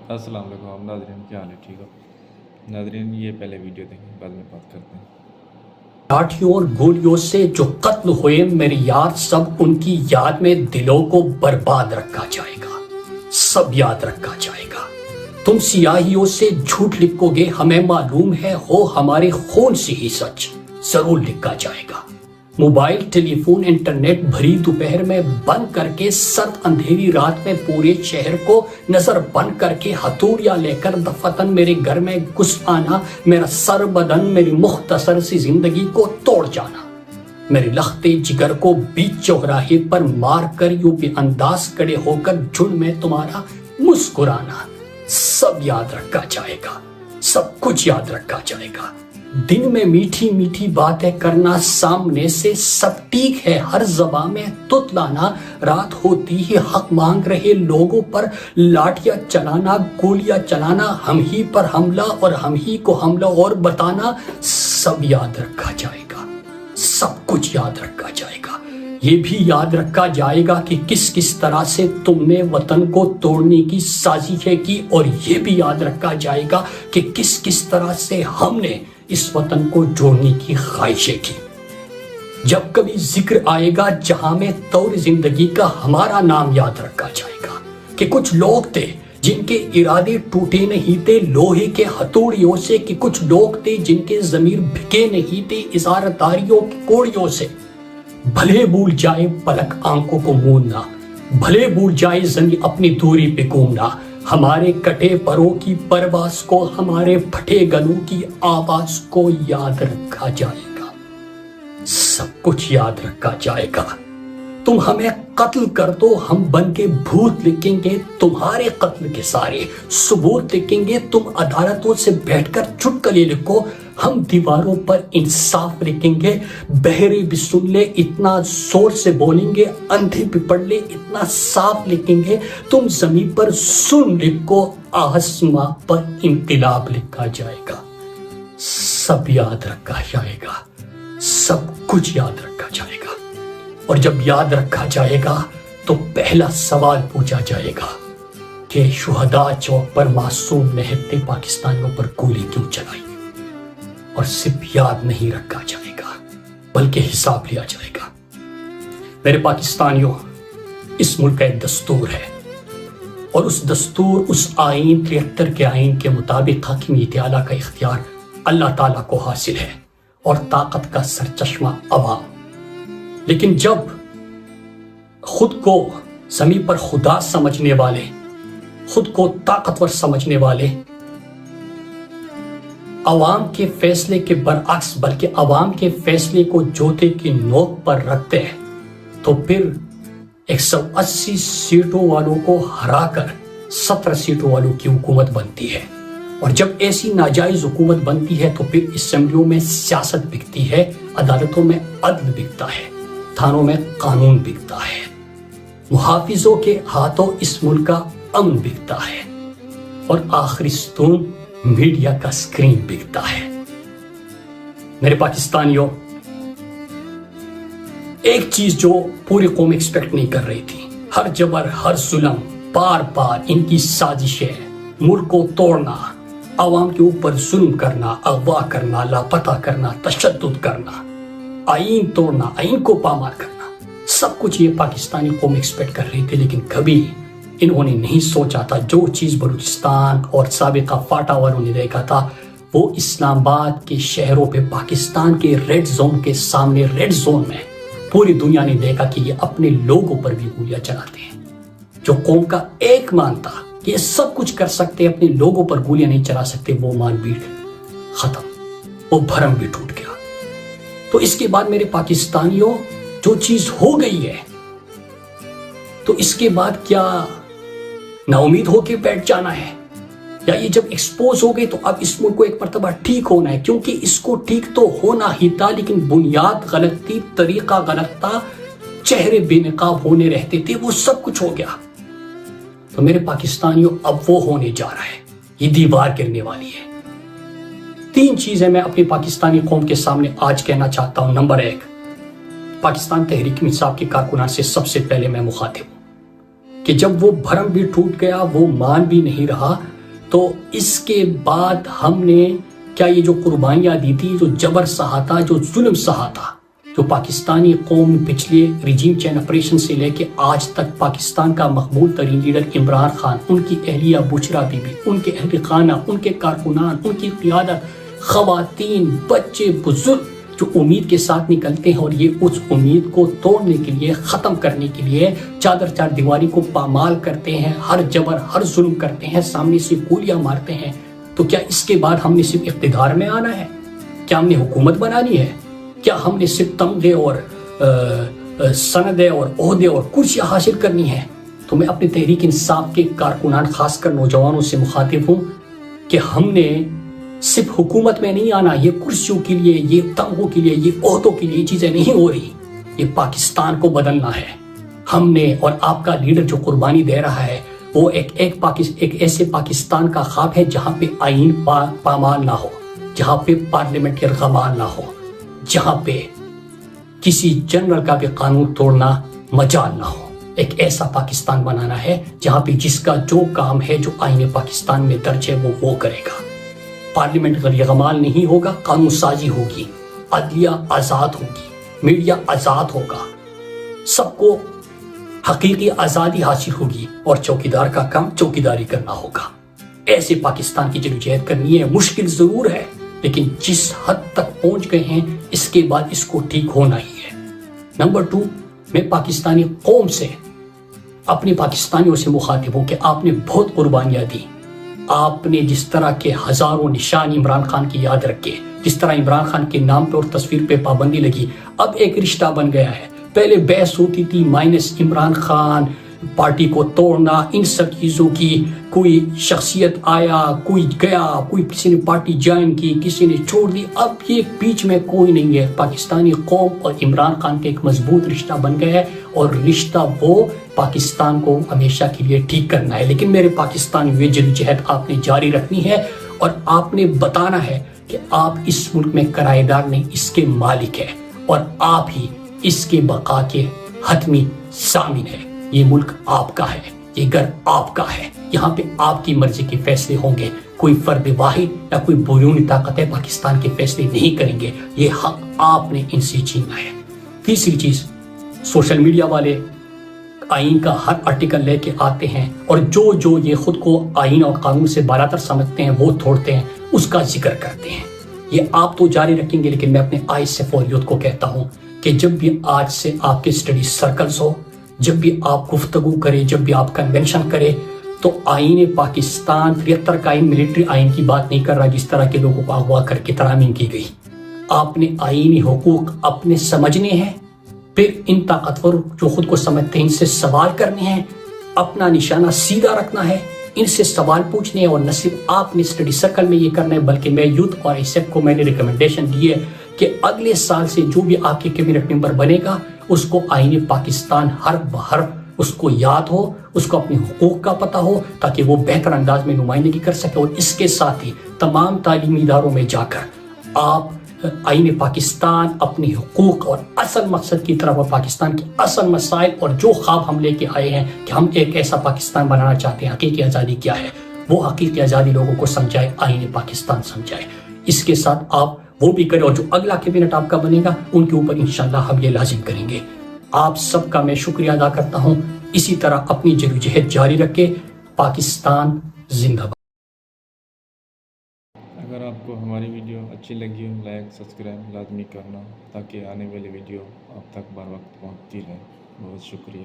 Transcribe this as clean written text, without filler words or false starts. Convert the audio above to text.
السلام علیکم آپ ناظرین، کیا حال ہے؟ ٹھیک ہو ناظرین؟ یہ پہلے ویڈیو دیکھیں، بعد میں بات کرتے ہیں۔ لاٹھیوں اور گولیوں سے جو قتل ہوئے میرے یار، سب ان کی یاد میں دلوں کو برباد رکھا جائے گا، سب یاد رکھا جائے گا۔ تم سیاہیوں سے جھوٹ لکھو گے، ہمیں معلوم ہے ہو ہمارے خون سے ہی سچ ضرور لکھا جائے گا۔ موبائل، ٹیلی فون، انٹرنیٹ بھری دوپہر میں بند کر کے، سرد اندھیری رات میں پورے شہر کو نظر بند کر کے، ہتھوڑیاں لے کر دفتن میرے گھر میں گھس آنا، میرا سر بدن میری مختصر سی زندگی کو توڑ جانا، میرے لختے جگر کو بیچ چوراہے پر مار کر یوں بے انداز کھڑے ہو کر جھنڈ میں تمہارا مسکرانا، سب یاد رکھا جائے گا، سب کچھ یاد رکھا جائے گا۔ دن میں میٹھی میٹھی باتیں کرنا، سامنے سے سب ٹھیک ہے ہر زباں میں تتلانا، رات ہوتی ہی حق مانگ رہے لوگوں پر لاٹھیاں چلانا، گولیاں چلانا، ہم ہی پر حملہ اور ہم ہی کو حملہ اور بتانا، سب یاد رکھا جائے گا، سب کچھ یاد رکھا جائے گا۔ یہ بھی یاد رکھا جائے گا کہ کس کس طرح سے تم نے وطن کو توڑنے کی سازشیں کی، اور یہ بھی یاد رکھا جائے گا کہ کس کس طرح سے ہم نے اس وطن کو جوڑنے کی خواہشیں کی۔ جب کبھی ذکر آئے گا جہاں میں طور زندگی کا، ہمارا نام یاد رکھا جائے گا کہ کچھ لوگ تھے جن کے ارادے ٹوٹے نہیں تھے لوہے کے ہتھوڑیوں سے، کہ کچھ لوگ تھے جن کے ضمیر بھکے نہیں تھے اظہارداریوں کی کوڑیوں سے۔ بھلے بھول جائے پلک آنکھوں کو موننا، بھلے بھول جائے زمین اپنی دوری پہ گھومنا، ہمارے کٹے پروں کی پرواز کو، ہمارے پھٹے گلوں کی آواز کو یاد رکھا جائے گا، سب کچھ یاد رکھا جائے گا۔ تم ہمیں قتل کر دو، ہم بن کے بھوت لکھیں گے تمہارے قتل کے سارے ثبوت لکھیں گے، تم عدالتوں سے بیٹھ کر چٹکلے لکھو، ہم دیواروں پر انصاف لکھیں گے، بہرے بھی سن لے اتنا زور سے بولیں گے، اندھے بھی پڑھ لے اتنا صاف لکھیں گے، تم زمین پر سن لکھو، آسماں پر انقلاب لکھا جائے گا، سب یاد رکھا جائے گا، سب کچھ یاد رکھا جائے گا۔ اور جب یاد رکھا جائے گا تو پہلا سوال پوچھا جائے گا کہ شہداء چوک پر معصوم نہتے پاکستانیوں پر گولی کیوں چلائی؟ اور صرف یاد نہیں رکھا جائے گا بلکہ حساب لیا جائے گا۔ میرے پاکستانیوں، اس ملک کا ایک دستور ہے، اور اس دستور، اس آئین 73 کے آئین کے مطابق حاکمیت اعلیٰ کا اختیار اللہ تعالیٰ کو حاصل ہے، اور طاقت کا سرچشمہ عوام۔ لیکن جب خود کو زمین پر خدا سمجھنے والے، خود کو طاقتور سمجھنے والے، عوام کے فیصلے کے برعکس بلکہ عوام کے فیصلے کو جوتے کی نوک پر رکھتے ہیں، تو پھر 180 سیٹوں والوں کو ہرا کر 17 سیٹوں والوں کی حکومت بنتی ہے۔ اور جب ایسی ناجائز حکومت بنتی ہے تو پھر اسمبلیوں میں سیاست بکتی ہے، عدالتوں میں عدل بکتا ہے، تھانوں میں قانون بکتا ہے، محافظوں کے ہاتھوں اس ملک کا امن بکتا ہے، اور آخری ستون میڈیا کا سکرین بکتا ہے۔ میرے پاکستانیوں، ایک چیز جو پوری قوم ایکسپیکٹ نہیں کر رہی تھی، ہر جبر، ہر ظلم، بار بار ان کی سازشیں، ملک کو توڑنا، عوام کے اوپر ظلم کرنا، اغوا کرنا، لاپتہ کرنا، تشدد کرنا، آئین توڑنا، آئین کو پامال کرنا، سب کچھ یہ پاکستانی قوم ایکسپیکٹ کر رہی تھی۔ لیکن کبھی انہوں نے نہیں سوچا تھا جو چیز بلوچستان اور سابقہ فاٹا والوں نے دیکھا تھا، وہ اسلام آباد کے شہروں پہ، پاکستان کے ریڈ زون کے سامنے، ریڈ زون میں پوری دنیا نے دیکھا کہ یہ اپنے لوگوں پر بھی گولیاں چلاتے ہیں۔ جو قوم کا ایک مان تھا کہ یہ سب کچھ کر سکتے، اپنے لوگوں پر گولیاں نہیں چلا سکتے، وہ مان بھی ختم، وہ بھرم بھی ٹوٹ گیا۔ تو اس کے بعد میرے پاکستانیوں، جو چیز ہو گئی ہے تو اس کے بعد کیا نا امید ہو کے بیٹھ جانا ہے؟ یا یہ جب ایکسپوز ہو گئی تو اب اس ملک کو ایک مرتبہ ٹھیک ہونا ہے؟ کیونکہ اس کو ٹھیک تو ہونا ہی تھا، لیکن بنیاد غلط تھی، طریقہ غلط تھا، چہرے بے نقاب ہونے رہتے تھے، وہ سب کچھ ہو گیا۔ تو میرے پاکستانیوں، اب وہ ہونے جا رہا ہے، یہ دیوار گرنے والی ہے۔ 3 چیزیں میں اپنی پاکستانی قوم کے سامنے آج کہنا چاہتا ہوں۔ نمبر 1، پاکستان تحریک انصاف کے کارکنان سے سب سے پہلے میں مخاطب ہوں۔ کہ جب وہ بھرم بھی ٹوٹ گیا، وہ مان بھی نہیں رہا، تو اس کے بعد ہم نے کیا یہ جو قربانیاں دی تھی، جو جبر سہا تھا، جو ظلم سہا تھا، جو پاکستانی قوم پچھلے ریجیم چین آپریشن سے لے کے آج تک پاکستان کا مقبول ترین لیڈر عمران خان، ان کی اہلیہ بشرا بی بی، ان کے اہل خانہ، ان کے کارکنان، ان کی قیادت، خواتین، بچے، بزرگ جو امید کے ساتھ نکلتے ہیں اور یہ اس امید کو توڑنے کے لیے، ختم کرنے کے لیے چار دیواری کو پامال کرتے ہیں، ہر جبر، ہر ظلم کرتے ہیں، سامنے سے گولیاں مارتے ہیں، تو کیا اس کے بعد ہم نے صرف اقتدار میں آنا ہے؟ کیا ہم نے حکومت بنانی ہے؟ کیا ہم نے صرف تمغے اور سندیں اور عہدے اور کرسیاں حاصل کرنی ہیں؟ تو میں اپنے تحریک انصاف کے کارکنان، خاص کر نوجوانوں سے مخاطب ہوں کہ ہم نے صرف حکومت میں نہیں آنا، یہ کرسیوں کے لیے، یہ تمغوں کے لیے، یہ عہدوں کے لیے یہ چیزیں نہیں ہو رہی، یہ پاکستان کو بدلنا ہے ہم نے۔ اور آپ کا لیڈر جو قربانی دے رہا ہے وہ ایک ایسے پاکستان کا خواب ہے جہاں پہ آئین پامال نہ ہو، جہاں پہ پارلیمنٹ یرغمال نہ ہو، جہاں پہ کسی جنرل کا بھی قانون توڑنا مجال نہ ہو۔ ایک ایسا پاکستان بنانا ہے جہاں پہ جس کا جو کام ہے، جو آئین پاکستان میں درج ہے، وہ کرے گا۔ پارلیمنٹ یرغمال نہیں ہوگا، قانون سازی ہوگی، عدلیہ آزاد ہوگی، میڈیا آزاد ہوگا، سب کو حقیقی آزادی حاصل ہوگی، اور چوکیدار کا کام چوکیداری کرنا ہوگا۔ ایسے پاکستان کی جدوجہد کرنی ہے، مشکل ضرور ہے، لیکن جس حد تک پہنچ گئے ہیں اس کے بعد اس کو ٹھیک ہونا ہی ہے۔ نمبر 2، میں پاکستانی قوم سے، اپنے پاکستانیوں سے مخاطب ہوں کہ آپ نے بہت قربانیاں دی، آپ نے جس طرح کے ہزاروں نشان عمران خان کی یاد رکھے، جس طرح عمران خان کے نام پہ اور تصویر پہ پابندی لگی، اب ایک رشتہ بن گیا ہے۔ پہلے بحث ہوتی تھی مائنس عمران خان، پارٹی کو توڑنا، ان سب چیزوں کی، کوئی شخصیت آیا، کوئی گیا، کوئی کسی نے پارٹی جوائن کی، کسی نے چھوڑ دی، اب یہ بیچ میں کوئی نہیں ہے۔ پاکستانی قوم اور عمران خان کا ایک مضبوط رشتہ بن گیا ہے، اور رشتہ وہ پاکستان کو ہمیشہ کے لیے ٹھیک کرنا ہے۔ لیکن میرے پاکستان یہ جدوجہد آپ نے جاری رکھنی ہے، اور آپ نے بتانا ہے کہ آپ اس ملک میں کرایہ دار نہیں، اس کے مالک ہیں، اور آپ ہی اس کے بقا کے حتمی ضامن ہے۔ یہ ملک آپ کا ہے، یہ گھر آپ کا ہے، یہاں پہ آپ کی مرضی کے فیصلے ہوں گے، کوئی فرد واحد یا کوئی بیرونی طاقتیں پاکستان کے فیصلے نہیں کریں گے، یہ حق آپ نے ان سے چھینا ہے۔ تیسری چیز، سوشل میڈیا والے آئین کا ہر آرٹیکل لے کے آتے ہیں، اور جو یہ خود کو آئین اور قانون سے بالاتر سمجھتے ہیں وہ توڑتے ہیں، اس کا ذکر کرتے ہیں۔ یہ آپ تو جاری رکھیں گے، لیکن میں اپنے آئس سے فور یوتھ کو کہتا ہوں کہ جب بھی آج سے آپ کے اسٹڈی سرکلز ہو، جب بھی آپ گفتگو کرے، جب بھی آپ کنونشن کرے، تو آئین پاکستان 73 کا آئین ملٹری آئین کی بات نہیں کر رہا جس طرح کے لوگوں کو اغوا کر کے ترامیم کی گئی۔ آپ نے آئینی حقوق اپنے سمجھنے ہیں، پھر ان طاقتور جو خود کو سمجھتے ہیں ان سے سوال کرنے ہیں، اپنا نشانہ سیدھا رکھنا ہے، ان سے سوال پوچھنے ہیں، اور نہ صرف آپ نے اسٹڈی سرکل میں یہ کرنا ہے بلکہ میں یوتھ اور ایسیپ کو میں نے ریکمنڈیشن دی ہے کہ اگلے سال سے جو بھی آپ کے کیبنٹ ممبر بنے گا اس کو آئین پاکستان حرف بحرف اس کو یاد ہو، اس کو اپنے حقوق کا پتہ ہو، تاکہ وہ بہتر انداز میں نمائندگی کر سکے۔ اور اس کے ساتھ ہی تمام تعلیمی اداروں میں جا کر آپ آئین پاکستان، اپنے حقوق اور اصل مقصد کی طرف، اور پاکستان کے اصل مسائل اور جو خواب ہم لے کے آئے ہیں کہ ہم ایک ایسا پاکستان بنانا چاہتے ہیں، حقیقی آزادی کیا ہے، وہ حقیقی آزادی لوگوں کو سمجھائے، آئین پاکستان سمجھائے۔ اس کے ساتھ آپ وہ بھی کریں، اور جو اگلا کیبنٹ آپ کا بنے گا ان کے اوپر انشاءاللہ ہم یہ لازم کریں گے۔ آپ سب کا میں شکریہ ادا کرتا ہوں، اسی طرح اپنی جدوجہد جاری رکھے۔ پاکستان زندہ باد۔ اگر آپ کو ہماری ویڈیو اچھی لگی ہو، لائک سبسکرائب لازمی کرنا، تاکہ آنے والی ویڈیو آپ تک بر وقت پہنچتی رہے۔ بہت شکریہ۔